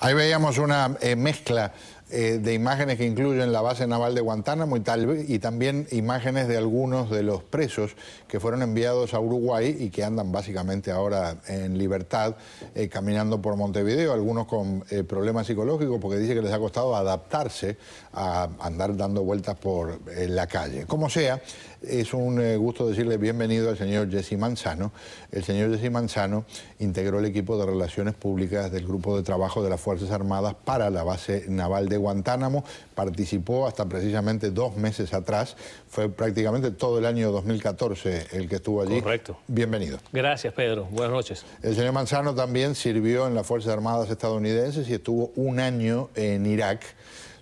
Ahí veíamos una mezcla de imágenes que incluyen la base naval de Guantánamo y también imágenes de algunos de los presos que fueron enviados a Uruguay y que andan básicamente ahora en libertad caminando por Montevideo, algunos con problemas psicológicos porque dice que les ha costado adaptarse a andar dando vueltas por la calle. Como sea, es un gusto decirle bienvenido al señor Jesse Manzano. El señor Jesse Manzano integró el equipo de Relaciones Públicas del Grupo de Trabajo de las Fuerzas Armadas para la base naval de Guantánamo. Participó hasta precisamente 2 meses atrás. Fue prácticamente todo el año 2014 el que estuvo allí. Correcto. Bienvenido. Gracias, Pedro. Buenas noches. El señor Manzano también sirvió en las Fuerzas Armadas estadounidenses y estuvo 1 año en Irak.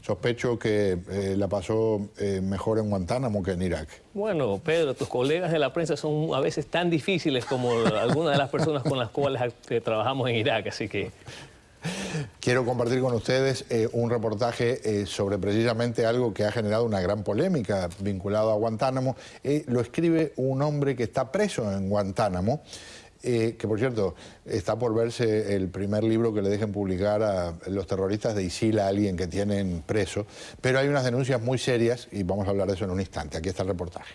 Sospecho que la pasó mejor en Guantánamo que en Irak. Bueno, Pedro, tus colegas de la prensa son a veces tan difíciles como algunas de las personas con las cuales trabajamos en Irak, así que... Quiero compartir con ustedes un reportaje sobre precisamente algo que ha generado una gran polémica vinculado a Guantánamo. Lo escribe un hombre que está preso en Guantánamo, que por cierto está por verse el primer libro que le dejen publicar a los terroristas de ISIL a alguien que tienen preso, pero hay unas denuncias muy serias y vamos a hablar de eso en un instante. Aquí está el reportaje.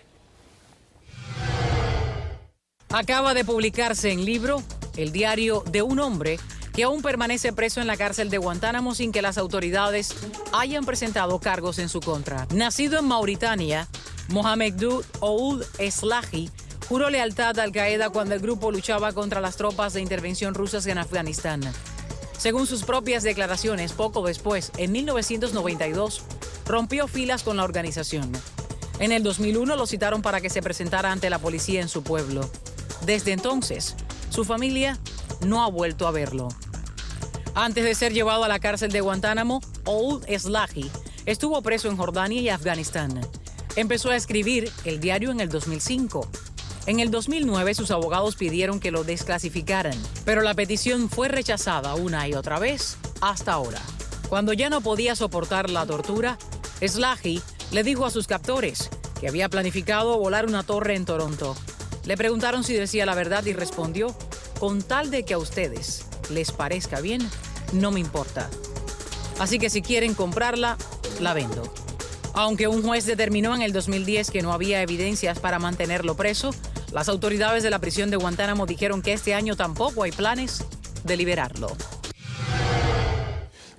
Acaba de publicarse en libro el diario de un hombre que aún permanece preso en la cárcel de Guantánamo sin que las autoridades hayan presentado cargos en su contra. Nacido en Mauritania, Mohamed Ould Eslahi juró lealtad a Al-Qaeda cuando el grupo luchaba contra las tropas de intervención rusas en Afganistán. Según sus propias declaraciones, poco después, en 1992, rompió filas con la organización. En el 2001 lo citaron para que se presentara ante la policía en su pueblo. Desde entonces, su familia no ha vuelto a verlo. Antes de ser llevado a la cárcel de Guantánamo, Ould Eslahi estuvo preso en Jordania y Afganistán. Empezó a escribir el diario en el 2005. En el 2009 sus abogados pidieron que lo desclasificaran, pero la petición fue rechazada una y otra vez hasta ahora. Cuando ya no podía soportar la tortura, Eslahi le dijo a sus captores que había planificado volar una torre en Toronto. Le preguntaron si decía la verdad y respondió: con tal de que a ustedes les parezca bien, no me importa. Así que si quieren comprarla, la vendo. Aunque un juez determinó en el 2010 que no había evidencias para mantenerlo preso, las autoridades de la prisión de Guantánamo dijeron que este año tampoco hay planes de liberarlo.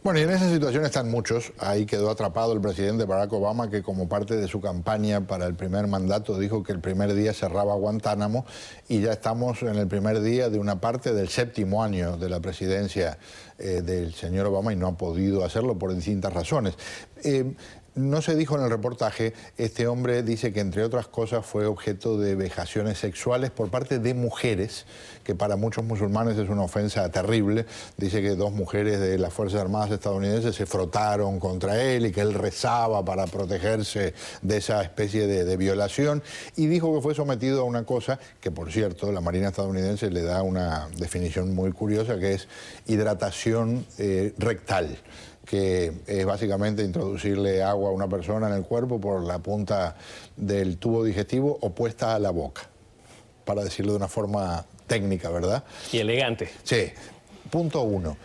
Bueno, y en esa situación están muchos. Ahí quedó atrapado el presidente Barack Obama, que como parte de su campaña para el primer mandato dijo que el primer día cerraba Guantánamo, y ya estamos en el primer día de una parte del 7º año de la presidencia del señor Obama y no ha podido hacerlo por distintas razones. No se dijo en el reportaje, este hombre dice que entre otras cosas fue objeto de vejaciones sexuales por parte de mujeres, que para muchos musulmanes es una ofensa terrible. Dice que 2 mujeres de las Fuerzas Armadas estadounidenses se frotaron contra él y que él rezaba para protegerse de esa especie de violación, y dijo que fue sometido a una cosa que, por cierto, la Marina estadounidense le da una definición muy curiosa, que es hidratación rectal, que es básicamente introducirle agua a una persona en el cuerpo por la punta del tubo digestivo opuesta a la boca, para decirlo de una forma técnica, ¿verdad? Y elegante. Sí. Punto 1.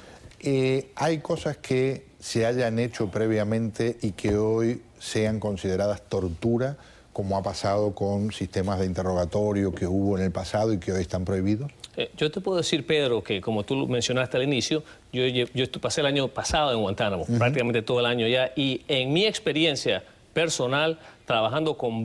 Hay cosas que se hayan hecho previamente y que hoy sean consideradas tortura, como ha pasado con sistemas de interrogatorio que hubo en el pasado y que hoy están prohibidos. Yo te puedo decir, Pedro, que como tú mencionaste al inicio, yo pasé el año pasado en Guantánamo, prácticamente todo el año ya, y en mi experiencia personal, trabajando con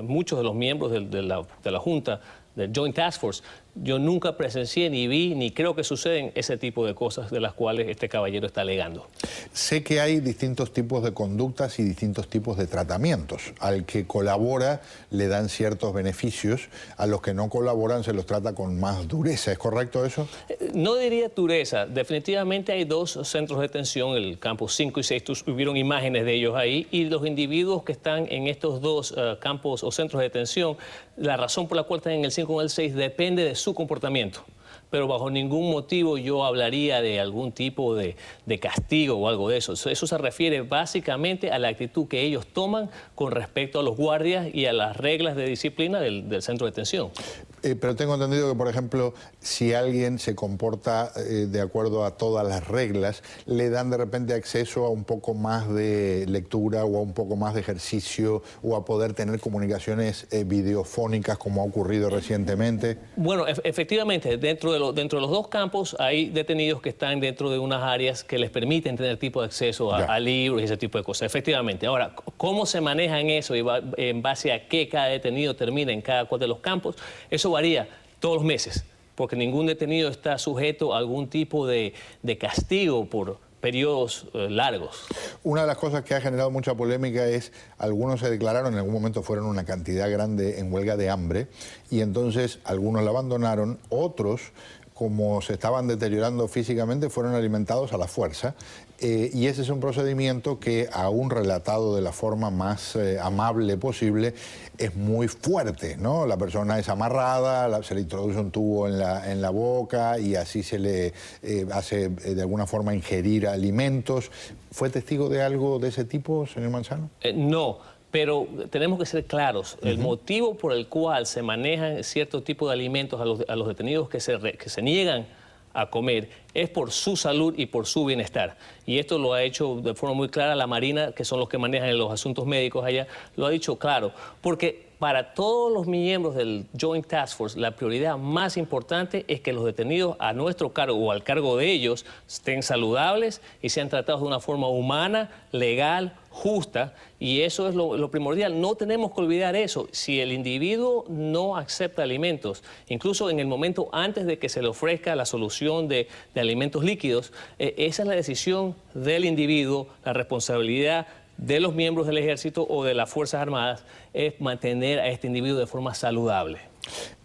muchos de los miembros de la Junta, del Joint Task Force, yo nunca presencié, ni vi, ni creo que suceden ese tipo de cosas de las cuales este caballero está alegando. Sé que hay distintos tipos de conductas y distintos tipos de tratamientos. Al que colabora le dan ciertos beneficios, a los que no colaboran se los trata con más dureza. ¿Es correcto eso? No diría dureza. Definitivamente hay 2 centros de detención, el campus 5 y 6, hubieron imágenes de ellos ahí, y los individuos que están en estos 2 campos o centros de detención, la razón por la cual están en el 5 o el 6 depende de su comportamiento. Pero bajo ningún motivo yo hablaría de algún tipo de castigo o algo de eso. Eso se refiere básicamente a la actitud que ellos toman con respecto a los guardias y a las reglas de disciplina del centro de detención. Pero tengo entendido que, por ejemplo, si alguien se comporta de acuerdo a todas las reglas, le dan de repente acceso a un poco más de lectura o a un poco más de ejercicio o a poder tener comunicaciones videofónicas como ha ocurrido recientemente. Bueno, efectivamente, dentro de los dos campos hay detenidos que están dentro de unas áreas que les permiten tener tipo de acceso a libros y ese tipo de cosas. Efectivamente. Ahora, ¿cómo se manejan eso y en base a qué cada detenido termina en cada cual de los campos? Eso varía todos los meses, porque ningún detenido está sujeto a algún tipo de castigo por periodos largos. Una de las cosas que ha generado mucha polémica es, algunos se declararon, en algún momento fueron una cantidad grande en huelga de hambre, y entonces algunos la abandonaron, otros, como se estaban deteriorando físicamente, fueron alimentados a la fuerza. Y ese es un procedimiento que, aún relatado de la forma más amable posible, es muy fuerte, ¿no? La persona es amarrada, se le introduce un tubo en la boca y así se le hace de alguna forma ingerir alimentos. ¿Fue testigo de algo de ese tipo, señor Manzano? No. Pero tenemos que ser claros, el motivo por el cual se manejan cierto tipo de alimentos a los detenidos que se niegan a comer es por su salud y por su bienestar. Y esto lo ha hecho de forma muy clara la Marina, que son los que manejan los asuntos médicos allá, lo ha dicho claro, porque para todos los miembros del Joint Task Force, la prioridad más importante es que los detenidos a nuestro cargo o al cargo de ellos estén saludables y sean tratados de una forma humana, legal, justa, y eso es lo primordial. No tenemos que olvidar eso. Si el individuo no acepta alimentos, incluso en el momento antes de que se le ofrezca la solución de alimentos líquidos, esa es la decisión del individuo, la responsabilidad de los miembros del ejército o de las Fuerzas Armadas es mantener a este individuo de forma saludable.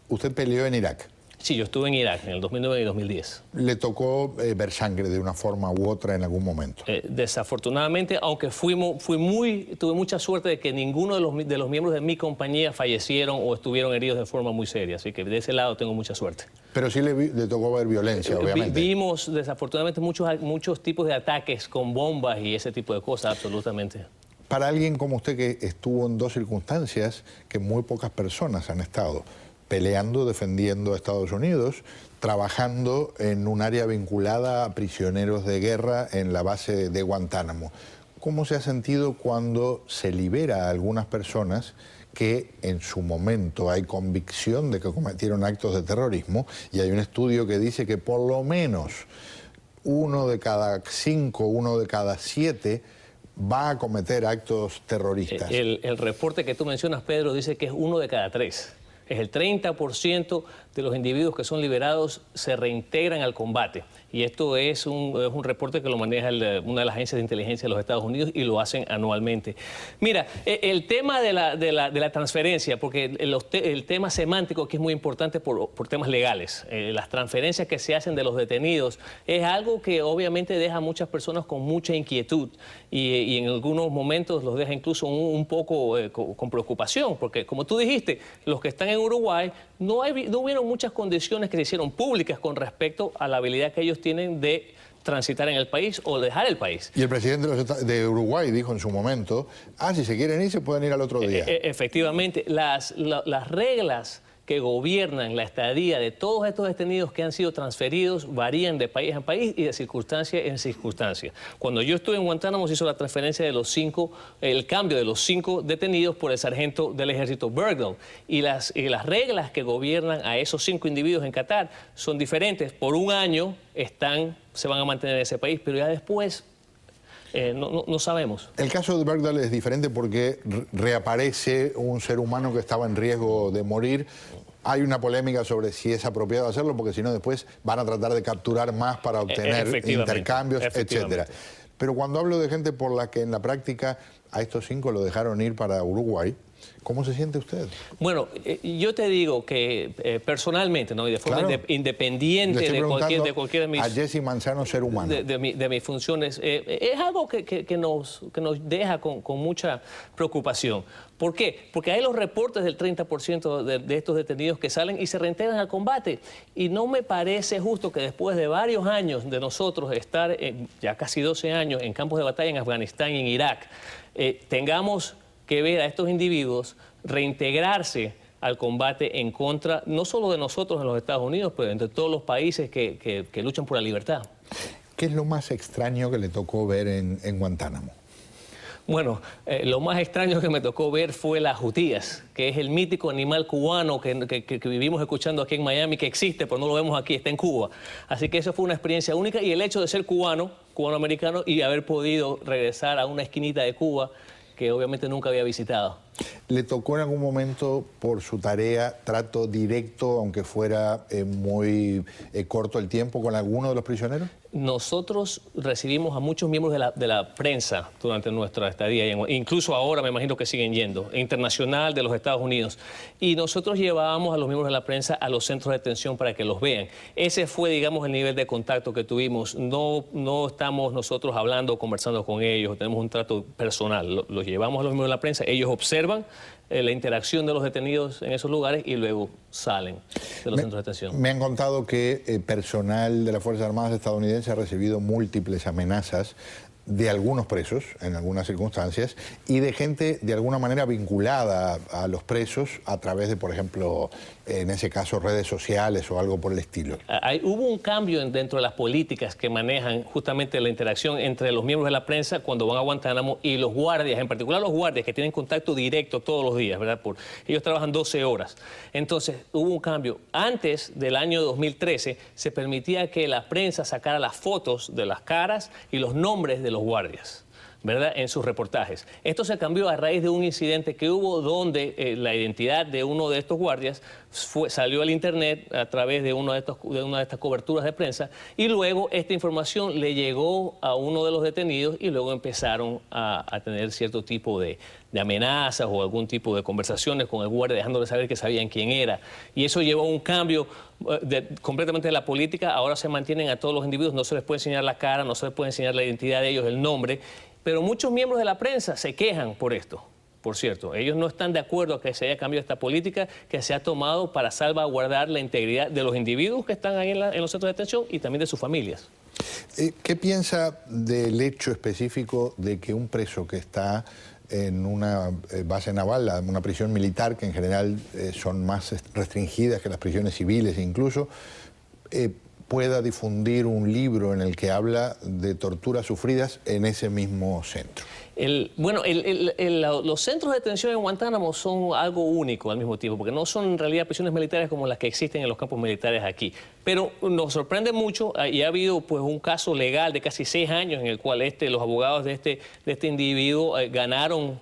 ¿Usted peleó en Irak? Sí, yo estuve en Irak en el 2009 y 2010. ¿Le tocó ver sangre de una forma u otra en algún momento? Desafortunadamente, aunque tuve mucha suerte de que ninguno de los miembros de mi compañía fallecieron o estuvieron heridos de forma muy seria, así que de ese lado tengo mucha suerte. Pero sí le tocó ver violencia, obviamente. Vimos desafortunadamente muchos tipos de ataques con bombas y ese tipo de cosas, absolutamente. Para alguien como usted que estuvo en dos circunstancias que muy pocas personas han estado, peleando, defendiendo a Estados Unidos, trabajando en un área vinculada a prisioneros de guerra en la base de Guantánamo. ¿Cómo se ha sentido cuando se libera a algunas personas que en su momento hay convicción de que cometieron actos de terrorismo, y hay un estudio que dice que por lo menos 1 de cada 5, 1 de cada 7 va a cometer actos terroristas? El reporte que tú mencionas, Pedro, dice que es 1 de cada 3. Es el 30% de los individuos que son liberados se reintegran al combate. Y esto es un reporte que lo maneja una de las agencias de inteligencia de los Estados Unidos y lo hacen anualmente. Mira, el tema de la transferencia, porque el tema semántico aquí es muy importante por temas legales. Las transferencias que se hacen de los detenidos es algo que obviamente deja a muchas personas con mucha inquietud y en algunos momentos los deja incluso un poco con preocupación, porque como tú dijiste, los que están en Uruguay no hubieron muchas condiciones que se hicieron públicas con respecto a la habilidad que ellos tienen de transitar en el país o dejar el país. Y el presidente de Uruguay dijo en su momento, si se quieren ir, se pueden ir al otro día. Efectivamente, las reglas que gobiernan la estadía de todos estos detenidos que han sido transferidos varían de país en país y de circunstancia en circunstancia. Cuando yo estuve en Guantánamo se hizo la transferencia de el cambio de los 5 detenidos por el sargento del ejército Bergdahl. Y las reglas que gobiernan a esos 5 individuos en Qatar son diferentes. Por un año se van a mantener en ese país, pero ya después no sabemos. El caso de Bergdahl es diferente porque reaparece un ser humano que estaba en riesgo de morir. Hay una polémica sobre si es apropiado hacerlo, porque si no después van a tratar de capturar más para obtener intercambios, etcétera. Pero cuando hablo de gente por la que en la práctica a estos 5 lo dejaron ir para Uruguay, ¿cómo se siente usted? Bueno, yo te digo que personalmente, ¿no? Y de forma independiente de cualquiera de mis... A Jesse Manzano, ser humano. De mis funciones, es algo que nos deja con mucha preocupación. ¿Por qué? Porque hay los reportes del 30% de estos detenidos que salen y se reintegran al combate. Y no me parece justo que después de varios años de nosotros estar, ya casi 12 años, en campos de batalla en Afganistán y en Irak, tengamos que ver a estos individuos reintegrarse al combate en contra, no solo de nosotros en los Estados Unidos, pero entre todos los países que luchan por la libertad. ¿Qué es lo más extraño que le tocó ver en Guantánamo? Bueno, lo más extraño que me tocó ver fue las jutías, que es el mítico animal cubano que vivimos escuchando aquí en Miami, que existe, pero no lo vemos aquí, está en Cuba. Así que eso fue una experiencia única, y el hecho de ser cubano, cubano-americano, y haber podido regresar a una esquinita de Cuba que obviamente nunca había visitado. ¿Le tocó en algún momento, por su tarea, trato directo, aunque fuera muy corto el tiempo, con alguno de los prisioneros? Nosotros recibimos a muchos miembros de la prensa durante nuestra estadía, incluso ahora me imagino que siguen yendo, internacional de los Estados Unidos. Y nosotros llevábamos a los miembros de la prensa a los centros de detención para que los vean. Ese fue, digamos, el nivel de contacto que tuvimos. No estamos nosotros hablando o conversando con ellos, tenemos un trato personal. Los llevamos a los miembros de la prensa, ellos observan la interacción de los detenidos en esos lugares y luego salen de los centros de detención. Me han contado que personal de las Fuerzas Armadas estadounidenses ha recibido múltiples amenazas de algunos presos, en algunas circunstancias, y de gente de alguna manera vinculada a los presos a través de, por ejemplo, en ese caso, redes sociales o algo por el estilo. Hubo un cambio dentro de las políticas que manejan justamente la interacción entre los miembros de la prensa cuando van a Guantánamo y los guardias, en particular los guardias que tienen contacto directo todos los días, ¿verdad? Ellos trabajan 12 horas. Entonces, hubo un cambio. Antes del año 2013, se permitía que la prensa sacara las fotos de las caras y los nombres de los guardias, ¿verdad?, en sus reportajes. Esto se cambió a raíz de un incidente que hubo donde la identidad de uno de estos guardias salió al internet a través de una de estas coberturas de prensa, y luego esta información le llegó a uno de los detenidos y luego empezaron a tener cierto tipo de amenazas o algún tipo de conversaciones con el guardia, dejándole saber que sabían quién era. Y eso llevó a un cambio completamente de la política. Ahora se mantienen a todos los individuos, no se les puede enseñar la cara, no se les puede enseñar la identidad de ellos, el nombre, pero muchos miembros de la prensa se quejan por esto. Por cierto, ellos no están de acuerdo a que se haya cambiado esta política que se ha tomado para salvaguardar la integridad de los individuos que están ahí en los centros de detención y también de sus familias. ¿Qué piensa del hecho específico de que un preso que está en una base naval, una prisión militar, que en general son más restringidas que las prisiones civiles incluso, pueda difundir un libro en el que habla de torturas sufridas en ese mismo centro? Los centros de detención en Guantánamo son algo único al mismo tiempo, porque no son en realidad prisiones militares como las que existen en los campos militares aquí. Pero nos sorprende mucho, y ha habido pues un caso legal de casi 6 años en el cual los abogados de este individuo ganaron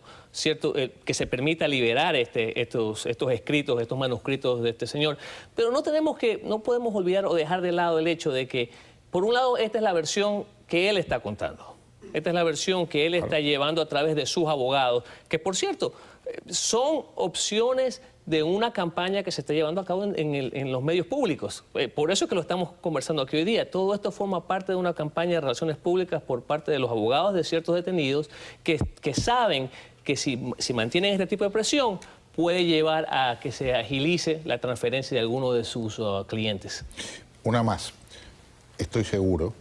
que se permita liberar estos escritos, estos manuscritos de este señor. Pero no podemos olvidar o dejar de lado el hecho de que, por un lado, esta es la versión que él está contando. Esta es la versión que él está llevando a través de sus abogados, que, por cierto, son opciones de una campaña que se está llevando a cabo en los medios públicos. Por eso es que lo estamos conversando aquí hoy día. Todo esto forma parte de una campaña de relaciones públicas por parte de los abogados de ciertos detenidos que saben que si mantienen este tipo de presión, puede llevar a que se agilice la transferencia de alguno de sus clientes. Una más. Estoy seguro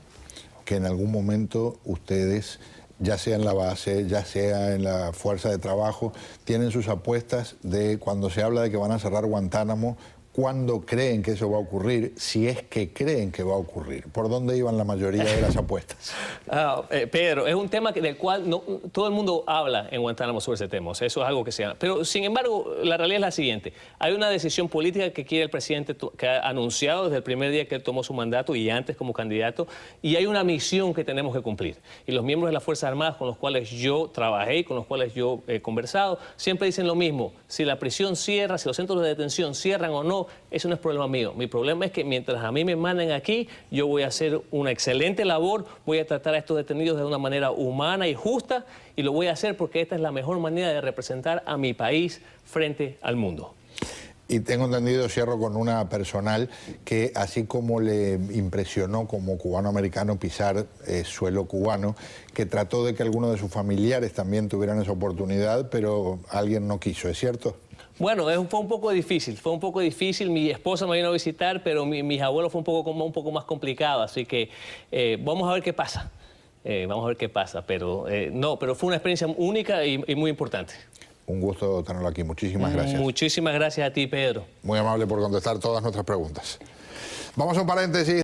que en algún momento ustedes, ya sea en la base, ya sea en la fuerza de trabajo, tienen sus apuestas de cuando se habla de que van a cerrar Guantánamo, cuándo creen que eso va a ocurrir, si es que creen que va a ocurrir. ¿Por dónde iban la mayoría de las apuestas? Pedro, es un tema del cual todo el mundo habla en Guantánamo sobre ese tema. O sea, eso es algo que se llama. Pero, sin embargo, la realidad es la siguiente. Hay una decisión política que quiere el presidente, que ha anunciado desde el primer día que él tomó su mandato y antes como candidato, y hay una misión que tenemos que cumplir. Y los miembros de las Fuerzas Armadas con los cuales yo trabajé y con los cuales yo he conversado, siempre dicen lo mismo. Si la prisión cierra, si los centros de detención cierran o no, eso no es problema mío. Mi problema es que mientras a mí me manden aquí, yo voy a hacer una excelente labor, voy a tratar a estos detenidos de una manera humana y justa, y lo voy a hacer porque esta es la mejor manera de representar a mi país frente al mundo. Y tengo entendido, cierro con una personal, que así como le impresionó como cubano-americano pisar suelo cubano, que trató de que algunos de sus familiares también tuvieran esa oportunidad, pero alguien no quiso, ¿es cierto? Bueno, fue un poco difícil, mi esposa me vino a visitar, pero mis abuelos fue un poco más complicado, así que vamos a ver qué pasa. Pero fue una experiencia única y muy importante. Un gusto tenerlo aquí. Muchísimas gracias. Muchísimas gracias a ti, Pedro. Muy amable por contestar todas nuestras preguntas. Vamos a un paréntesis.